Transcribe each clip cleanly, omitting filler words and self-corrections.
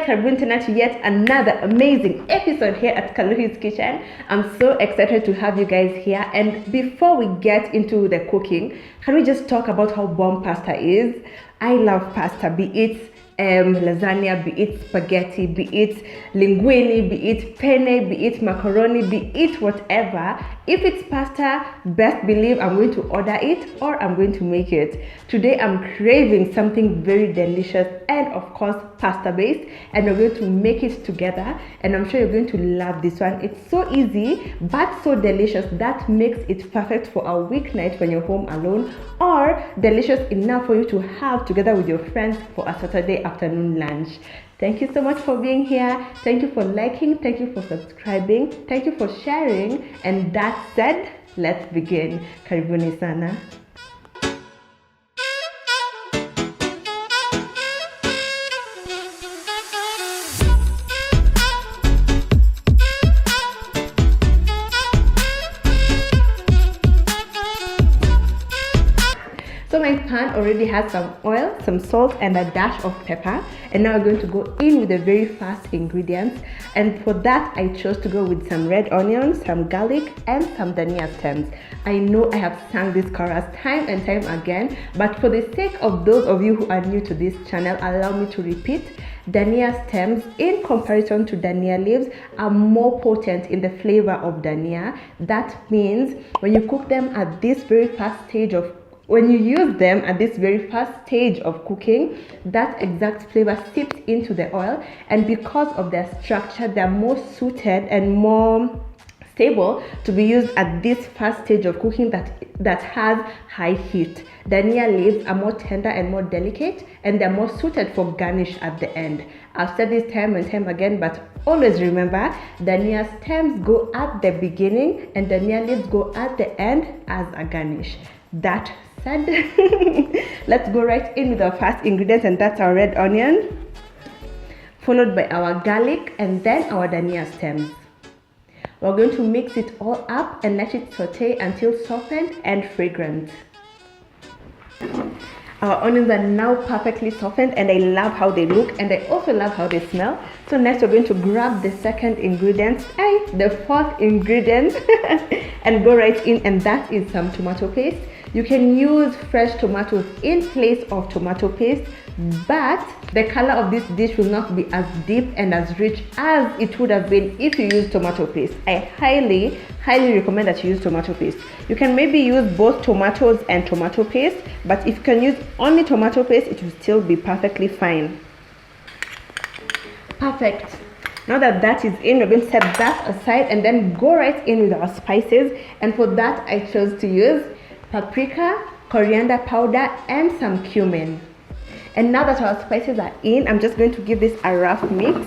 Karibuni tena to yet another amazing episode here at Kaluhi'S kitchen. I'm so excited to have you guys here. And before we get into the cooking, can we just talk about how bomb pasta is? I love pasta, be it lasagna, be it spaghetti, be it linguine, be it penne, be it macaroni, be it whatever. If it's pasta, best believe I'm going to order it or I'm going to make it. Today I'm craving something very delicious and of course pasta based, and we're going to make it together, and I'm sure you're going to love this one. It's so easy but so delicious that makes it perfect for a weeknight when you're home alone, or delicious enough for you to have together with your friends for a Saturday afternoon lunch. Thank you so much for being here. Thank you for liking, thank you for subscribing, thank you for sharing. And that said, let's begin. Karibuni sana. So my pan already has some oil, some salt, and a dash of pepper. And now we're going to go in with the very first ingredients. And for that, I chose to go with some red onions, some garlic, and some dhania stems. I know I have sung this chorus time and time again, but for the sake of those of you who are new to this channel, allow me to repeat. Dhania stems, in comparison to dhania leaves, are more potent in the flavor of dhania. That means when you cook them at this very first stage of When you use them at this very first stage of cooking, that exact flavor seeps into the oil, and because of their structure, they're more suited and more stable to be used at this first stage of cooking that has high heat. Dhania leaves are more tender and more delicate, and they're more suited for garnish at the end. I've said this time and time again, but always remember, dhania stems go at the beginning and dhania leaves go at the end as a garnish. That said, let's go right in with our first ingredient, and that's our red onion, followed by our garlic and then our dhania stems. We're going to mix it all up and let it saute until softened and fragrant. Our onions are now perfectly softened, and I love how they look, and I also love how they smell. So next we're going to grab the second ingredient, the fourth ingredient, and go right in, and that is some tomato paste. You can use fresh tomatoes in place of tomato paste, but the color of this dish will not be as deep and as rich as it would have been if you use tomato paste. I highly recommend that you use tomato paste. You can maybe use both tomatoes and tomato paste, but if you can use only tomato paste, it will still be perfectly fine. Perfect. Now that is in, we're going to set that aside and then go right in with our spices. And for that, I chose to use paprika, coriander powder, and some cumin. And now that our spices are in, I'm just going to give this a rough mix.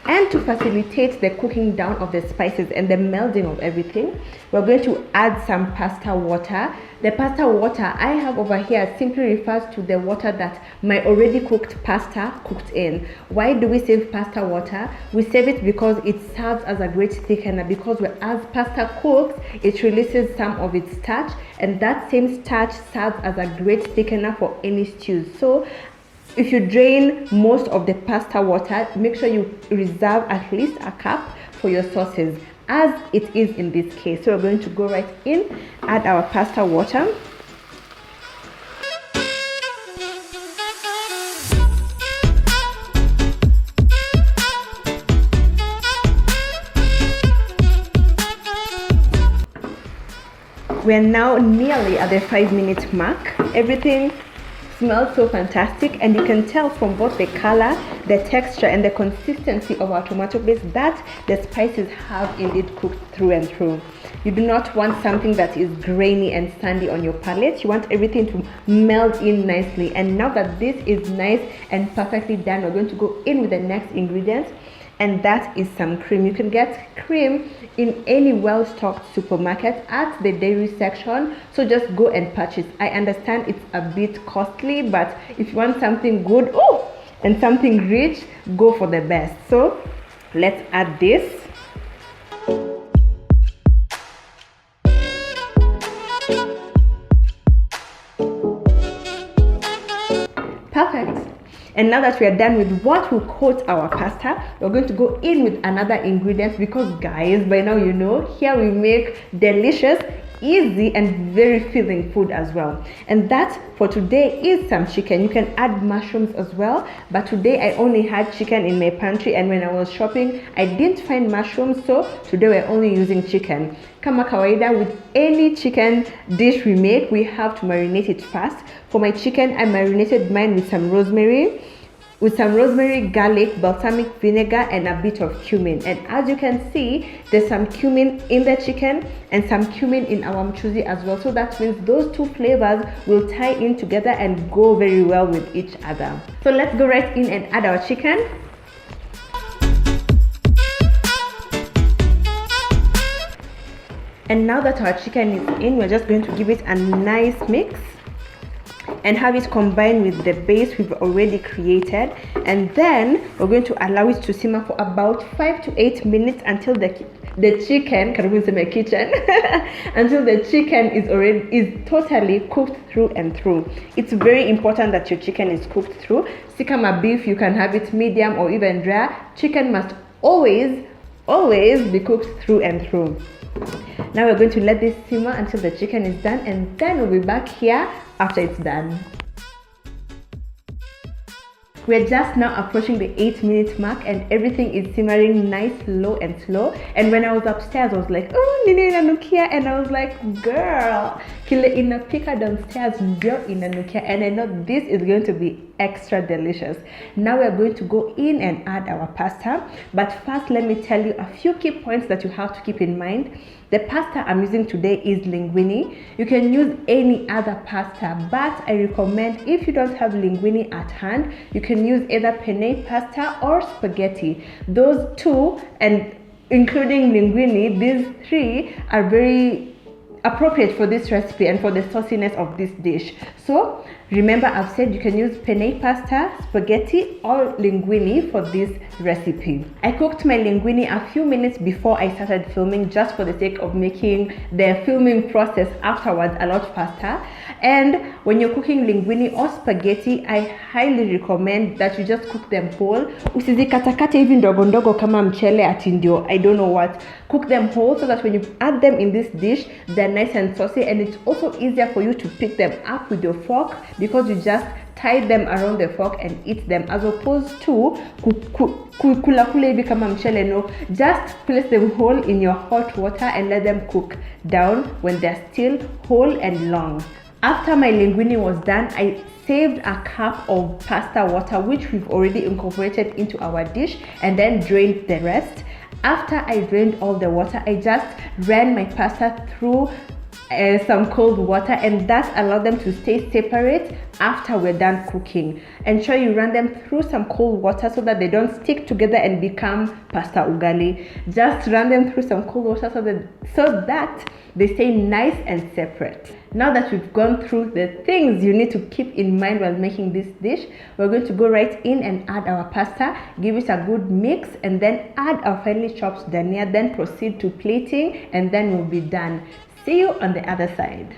And to facilitate the cooking down of the spices and the melding of everything, we're going to add some pasta water. The pasta water I have over here simply refers to the water that my already cooked pasta cooked in. Why do we save pasta water? We save it because it serves as a great thickener, because as pasta cooks, it releases some of its starch, and that same starch serves as a great thickener for any stews. So if you drain most of the pasta water, make sure you reserve at least a cup for your sauces, as it is in this case. So we're going to go right in, add our pasta water. We're now nearly at the 5-minute mark. Everything smells so fantastic, and you can tell from both the color, the texture, and the consistency of our tomato paste that the spices have indeed cooked through and through. You do not want something that is grainy and sandy on your palate. You want everything to meld in nicely. And now that this is nice and perfectly done, we're going to go in with the next ingredient, and that is some cream. You can get cream in any well-stocked supermarket at the dairy section, so just go and purchase. I understand it's a bit costly, but if you want something good and something rich, go for the best. So let's add this. Perfect. And now that we are done with what will coat our pasta, we're going to go in with another ingredient, because guys, by now you know, here we make delicious, easy and very filling food as well. And that for today is some chicken. You can add mushrooms as well, but today I only had chicken in my pantry, and when I was shopping I didn't find mushrooms, so today we're only using chicken. Kama kawaida, with any chicken dish we make, we have to marinate it first. For my chicken, I marinated mine with some rosemary, garlic, balsamic vinegar, and a bit of cumin. And as you can see, there's some cumin in the chicken and some cumin in our mchuzi as well. So that means those two flavors will tie in together and go very well with each other. So let's go right in and add our chicken. And now that our chicken is in, we're just going to give it a nice mix and have it combined with the base we've already created. And then we're going to allow it to simmer for about 5 to 8 minutes until the chicken, until the chicken is totally cooked through and through. It's very important that your chicken is cooked through. Sikama beef, you can have it medium or even dry. Chicken must always be cooked through and through. Now we're going to let this simmer until the chicken is done, and then we'll be back here after it's done. We're just now approaching the 8-minute mark, and everything is simmering nice, low and slow. And when I was upstairs, I was like, oh, nini inanukia, and I was like, girl, kile inapika downstairs ndio inanukia. And I know this is going to be extra delicious. Now we're going to go in and add our pasta, but first let me tell you a few key points that you have to keep in mind. The pasta I'm using today is linguine. You can use any other pasta, but I recommend, if you don't have linguine at hand, you can use either penne pasta or spaghetti. Those two, and including linguine, these three are very appropriate for this recipe and for the sauciness of this dish. So remember, I've said you can use penne pasta, spaghetti or linguine for this recipe. I cooked my linguine a few minutes before I started filming, just for the sake of making the filming process afterwards a lot faster. And when you're cooking linguine or spaghetti, I highly recommend that you just cook them whole. Usizikatakate hivi ndogo ndogo kama mchele ati ndio I don't know what. Cook them whole so that when you add them in this dish, they're nice and saucy, and it's also easier for you to pick them up with your fork, because you just tie them around the fork and eat them, as opposed to kula hivi kama mchele. No, just place them whole in your hot water and let them cook down when they're still whole and long. After my linguine was done, I saved a cup of pasta water, which we've already incorporated into our dish, and then drained the rest. After I drained all the water, I just ran my pasta through some cold water, and that allowed them to stay separate after we're done cooking. Ensure you run them through some cold water so that they don't stick together and become pasta ugali. Just run them through some cold water so that they stay nice and separate. Now that we've gone through the things you need to keep in mind while making this dish, we're going to go right in and add our pasta, give it a good mix, and then add our finely chopped dhania, then proceed to plating, and then we'll be done. See you on the other side.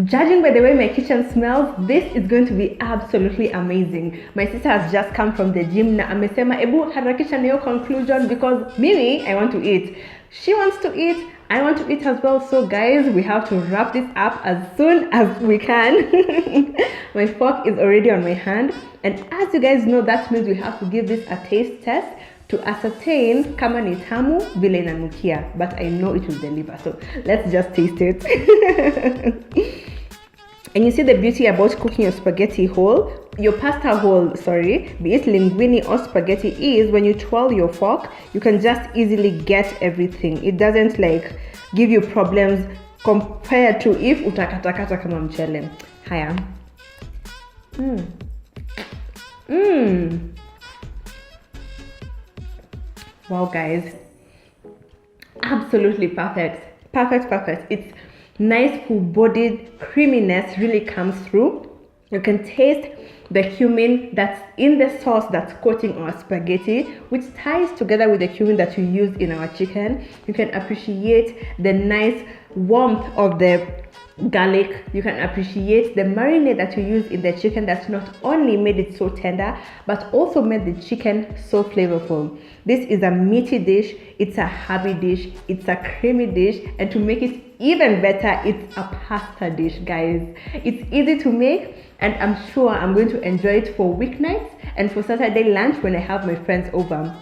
Judging by the way my kitchen smells, this is going to be absolutely amazing. My sister has just come from the gym na amesema ebu harakisha na hiyo conclusion, because mimi I want to eat. She wants to eat, I want to eat as well. So guys, we have to wrap this up as soon as we can. My fork is already on my hand, and as you guys know, that means we have to give this a taste test to ascertain kama ni tamu vile inanukia, but I know it will deliver. So let's just taste it. And you see the beauty about cooking your spaghetti whole, your pasta whole, sorry, be it linguine or spaghetti, is when you twirl your fork, you can just easily get everything. It doesn't like give you problems compared to if utakatakata kama mchele. Haya. Wow, guys, absolutely perfect. Perfect. It's nice, full-bodied creaminess really comes through. You can taste the cumin that's in the sauce that's coating our spaghetti, which ties together with the cumin that you use in our chicken. You can appreciate the nice warmth of the garlic. You can appreciate the marinade that you use in the chicken that's not only made it so tender but also made the chicken so flavorful. This is a meaty dish, it's a hearty dish, it's a creamy dish, and to make it even better, it's a pasta dish, guys. It's easy to make, and I'm sure I'm going to enjoy it for weeknights and for Saturday lunch when I have my friends over.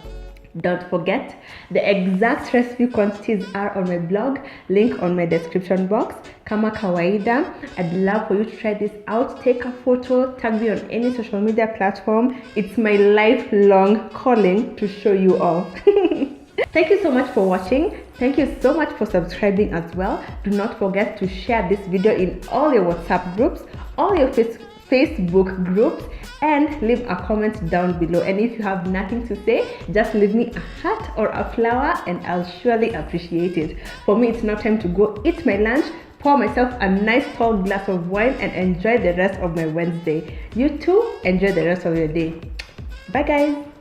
Don't forget, the exact recipe quantities are on my blog, link on my description box. Kama kawaida, I'd love for you to try this out. Take a photo, tag me on any social media platform. It's my lifelong calling to show you off. Thank you so much for watching. Thank you so much for subscribing as well. Do not forget to share this video in all your WhatsApp groups, all your Facebook groups, and leave a comment down below. And if you have nothing to say, just leave me a heart or a flower and I'll surely appreciate it. For me, it's now time to go eat my lunch, pour myself a nice tall glass of wine, and enjoy the rest of my Wednesday. You too, enjoy the rest of your day. Bye, guys.